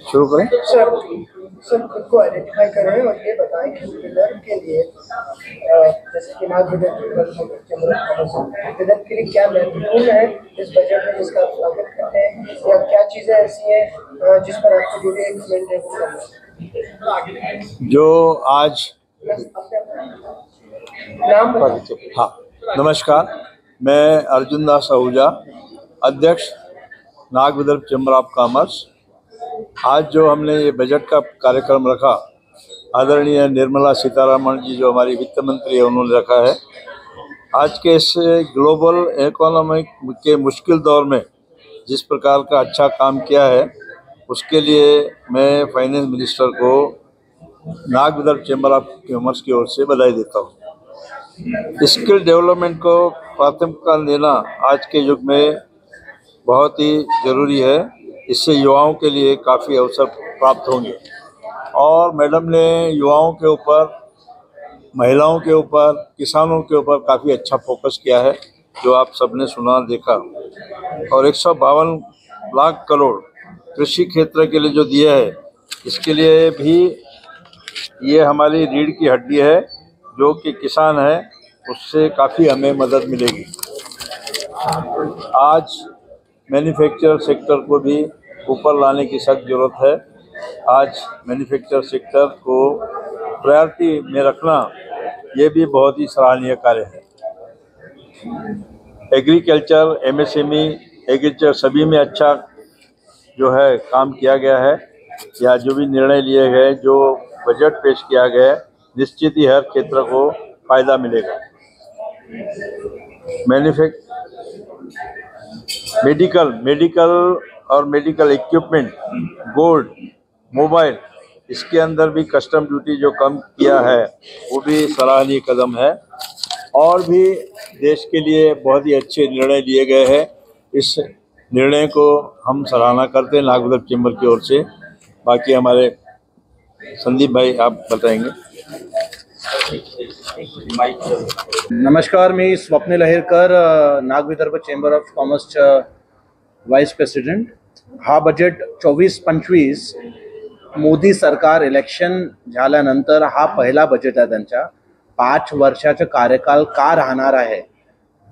शुरू करें। सर खुद को आइडेंटिफाई करें और ये बताएं कि विदर्भ के लिए जैसे कि नाग विदर्भ के लिए क्या महत्वपूर्ण है इस बजट में जिसका आप स्वागत करते हैं, या क्या चीजें ऐसी हैं जिस पर आपको जो भी कमेंट है वो करना। जो आज नाम हाँ, नमस्कार, मैं अर्जुन दास आहूजा, अध्यक्ष Nag Vidarbha chamber of commerce. आज जो हमने ये बजट का कार्यक्रम रखा, आदरणीय निर्मला सीतारमण जी जो हमारी वित्त मंत्री है उन्होंने रखा है। आज के इस ग्लोबल इकोनॉमिक के मुश्किल दौर में जिस प्रकार का अच्छा काम किया है उसके लिए मैं फाइनेंस मिनिस्टर को Nag Vidarbha chamber of commerce की ओर से बधाई देता हूँ। स्किल डेवलपमेंट को प्राथमिकता देना आज के युग में बहुत ही ज़रूरी है। इससे युवाओं के लिए काफ़ी अवसर प्राप्त होंगे। और मैडम ने युवाओं के ऊपर, महिलाओं के ऊपर, किसानों के ऊपर काफ़ी अच्छा फोकस किया है, जो आप सबने सुना देखा। और 152 लाख करोड़ कृषि क्षेत्र के लिए जो दिया है, इसके लिए भी ये हमारी रीढ़ की हड्डी है। जो कि किसान है उससे काफ़ी हमें मदद मिलेगी। आज मैन्युफैक्चर सेक्टर को भी ऊपर लाने की सख्त ज़रूरत है। आज मैन्युफैक्चर सेक्टर को प्रायोरिटी में रखना ये भी बहुत ही सराहनीय कार्य है। एग्रीकल्चर, एमएसएमई, एग्रीकल्चर सभी में अच्छा जो है काम किया गया है, या जो भी निर्णय लिए गए, जो बजट पेश किया गया है, निश्चित ही हर क्षेत्र को फायदा मिलेगा। मेडिकल और मेडिकल इक्विपमेंट, गोल्ड, मोबाइल, इसके अंदर भी कस्टम ड्यूटी जो कम किया है वो भी सराहनीय कदम है। और भी देश के लिए बहुत ही अच्छे निर्णय लिए गए हैं। इस निर्णय को हम सराहना करते हैं नाग विदर्भ चैम्बर की ओर से। बाकी हमारे संदीप भाई आप बताएंगे। नमस्कार, मी Swapnil Ahirkar, Nag Vidarbha chamber of commerce vice president. हा बजेट 24-25 मोदी सरकार इलेक्शन झाल्यानंतर हा पहिला बजेट आहे त्यांच्या। 5 वर्षाचा कार्यकाल का राहणार आहे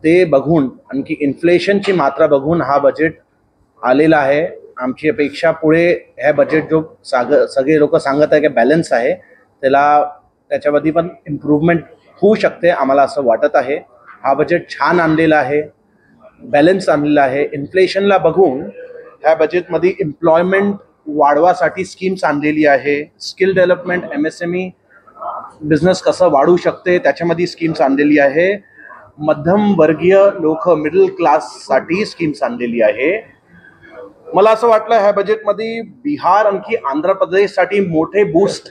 ते बघून, आणखी इन्फ्लेशनची मात्रा बघून हा बजेट आलेला आहे। आमची अपेक्षा पुढे हे बजेट जो सगळे लोक सांगत आहे की बॅलन्स आहे, त्याच्यामध्ये पण इम्प्रूव्हमेंट होऊ शकते, आम्हाला असं वाटत आहे। हा बजेट छान आणलेला आहे, बॅलन्स आणलेला आहे। इन्फ्लेशनला बघून ह्या बजेटमध्ये एम्प्लॉयमेंट वाढवासाठी स्कीम्स आणलेली आहे। स्किल डेव्हलपमेंट, एमएसएमई बिझनेस कसं वाढू शकते त्याच्यामध्ये स्कीम्स आणलेली आहे। मध्यम वर्गीय लोक, मिडल क्लाससाठी स्कीम्स आणलेली आहे। मला असं वाटलं ह्या बजेटमध्ये बिहार आणखी आंध्र प्रदेशसाठी मोठे बूस्ट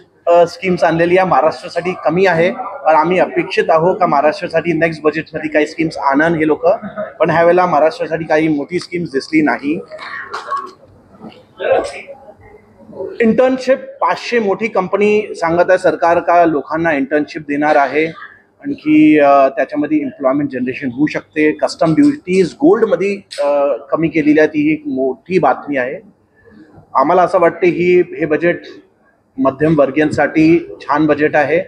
स्कीम्स आणलेली आहे, महाराष्ट्रासाठी कमी आहे। पण आम्ही अपेक्षित आहोत का महाराष्ट्रासाठी नेक्स्ट बजेटमध्ये काही स्कीम्स आणन हे लोक, पण ह्यावेळेला महाराष्ट्रासाठी काही मोठी स्कीम्स दिसली नाही। इंटर्नशिप 500 मोठी कंपनी सांगत आहे सरकार का लोकांना इंटर्नशिप देणार आहे, आणखी त्याच्यामध्ये एम्प्लॉयमेंट जनरेशन होऊ शकते। कस्टम ड्युटीज गोल्डमध्ये कमी केलेली आहे, ती एक मोठी बातमी आहे। आम्हाला असं वाटते हे बजेट मध्यम वर्गीयांसाठी छान बजेट आहे।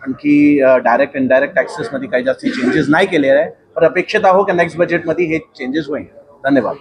आणखी डायरेक्ट इनडायरेक्ट टॅक्सेसमध्ये काही जास्त चेंजेस नाही केले आहे, पण अपेक्षित आहोत की नेक्स्ट बजेटमध्ये हे चेंजेस होईल। धन्यवाद।